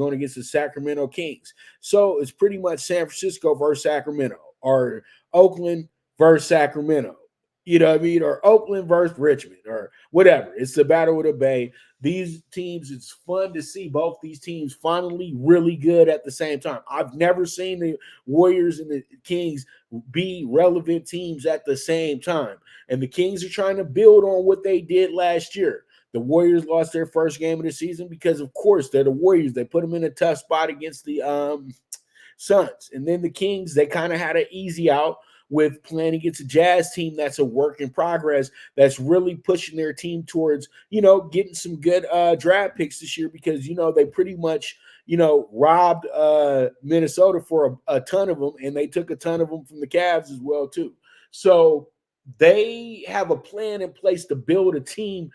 going against the Sacramento Kings. So it's pretty much San Francisco versus Sacramento, or Oakland versus Sacramento. You know what I mean? Or Oakland versus Richmond, or whatever. It's the Battle of the Bay. These teams, it's fun to see both these teams finally really good at the same time. I've never seen the Warriors and the Kings be relevant teams at the same time. And the Kings are trying to build on what they did last year. The Warriors lost their first game of the season because, of course, they're the Warriors. They put them in a tough spot against the Suns. And then the Kings, they kind of had an easy out with playing against a Jazz team that's a work in progress, that's really pushing their team towards, getting some good draft picks this year because, they pretty much, robbed Minnesota for a ton of them, and they took a ton of them from the Cavs as well, too. So they have a plan in place to build a team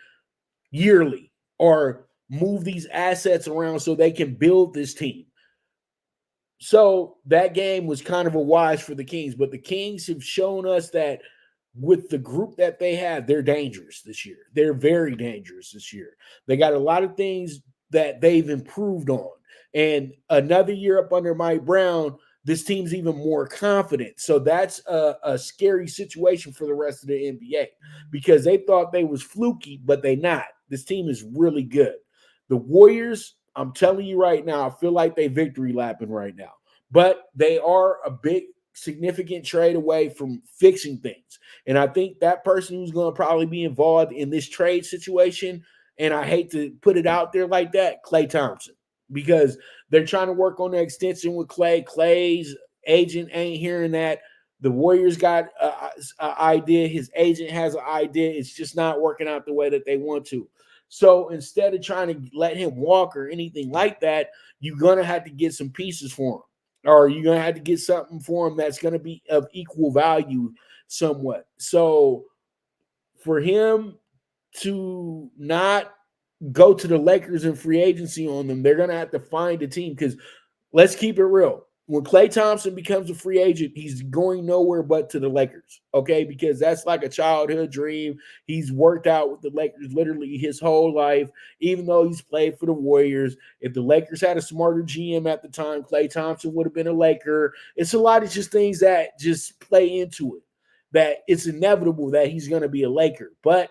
yearly or move these assets around so they can build this team. So that game was kind of a wash for the Kings, but the Kings have shown us that with the group that they have, they're dangerous this year. They're very dangerous this year. They got a lot of things that they've improved on. And another year up under Mike Brown, this team's even more confident. So that's a scary situation for the rest of the NBA because they thought they was fluky, but they not. This team is really good. The Warriors, I'm telling you right now, I feel like they victory lapping right now. But they are a big, significant trade away from fixing things. And I think that person who's going to probably be involved in this trade situation, and I hate to put it out there like that, Klay Thompson. Because they're trying to work on the extension with Klay. Klay's agent ain't hearing that. The Warriors got an idea. His agent has an idea. It's just not working out the way that they want to. So instead of trying to let him walk or anything like that, you're going to have to get some pieces for him. Or you're going to have to get something for him that's going to be of equal value somewhat. So for him to not go to the Lakers in free agency on them, they're going to have to find a team because let's keep it real. When Klay Thompson becomes a free agent, he's going nowhere but to the Lakers, okay? Because that's like a childhood dream. He's worked out with the Lakers literally his whole life, even though he's played for the Warriors. If the Lakers had a smarter GM at the time, Klay Thompson would have been a Laker. It's a lot of just things that just play into it, that it's inevitable that he's going to be a Laker. But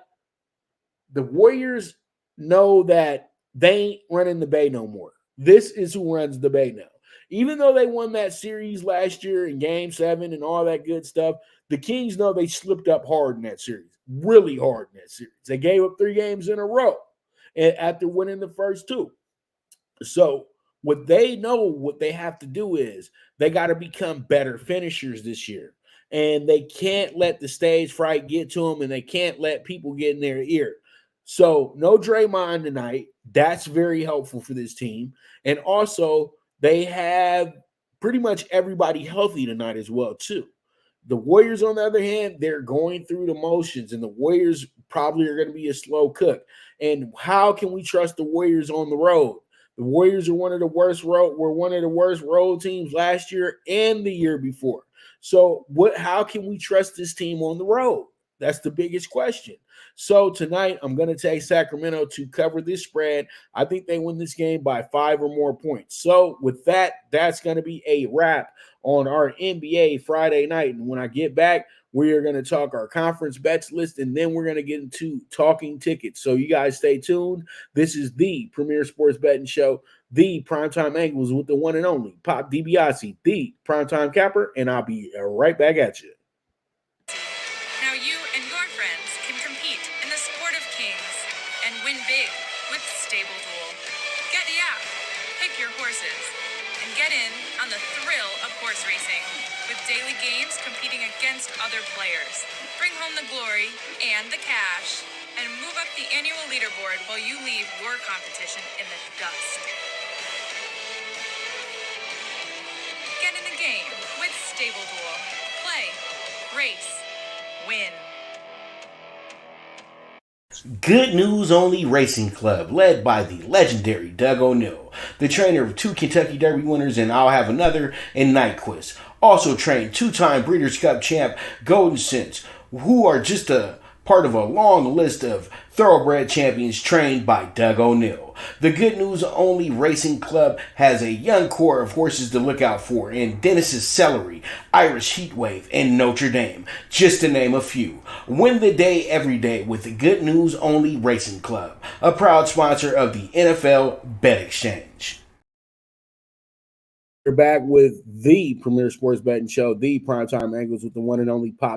the Warriors know that they ain't running the Bay no more. This is who runs the Bay now. Even though they won that series last year in Game 7 and all that good stuff, the Kings know they slipped up hard in that series, really hard in that series. They gave up 3 games in a row after winning the first 2. So what they know what they have to do is they got to become better finishers this year. And they can't let the stage fright get to them, and they can't let people get in their ear. So no Draymond tonight. That's very helpful for this team. And also, they have pretty much everybody healthy tonight as well, too. The Warriors, on the other hand, they're going through the motions, and the Warriors probably are going to be a slow cook. And how can we trust the Warriors on the road? The Warriors are one of the worst road teams last year and the year before. So how can we trust this team on the road? That's the biggest question. So tonight, I'm going to take Sacramento to cover this spread. I think they win this game by 5 or more points. So with that, that's going to be a wrap on our NBA Friday night. And when I get back, we are going to talk our conference bets list, and then we're going to get into talking tickets. So you guys stay tuned. This is the Premier Sports Betting Show, the Primetime Angles with the one and only Pop Dibiase, the Primetime Capper, and I'll be right back at you. Now you and your friends can compete in the sport of kings and win big with Stable Duel. Get the app, pick your horses, and get in on the thrill of horse racing with daily games competing against other players. Bring home the glory and the cash and move up the annual leaderboard while you leave your competition in the dust. Get in the game with Stable Duel. Play, race, win. Good News Only Racing Club, led by the legendary Doug O'Neill, the trainer of 2 Kentucky Derby winners, and I'll have another in Nyquist. Also trained 2-time Breeders' Cup champ Golden Sense, who are just a part of a long list of thoroughbred champions trained by Doug O'Neill. The Good News Only Racing Club has a young core of horses to look out for in Dennis's Celery, Irish Heatwave, and Notre Dame, just to name a few. Win the day every day with the Good News Only Racing Club, a proud sponsor of the NFL Bet Exchange. We're back with the premier sports betting show, the Primetime Angles, with the one and only Pop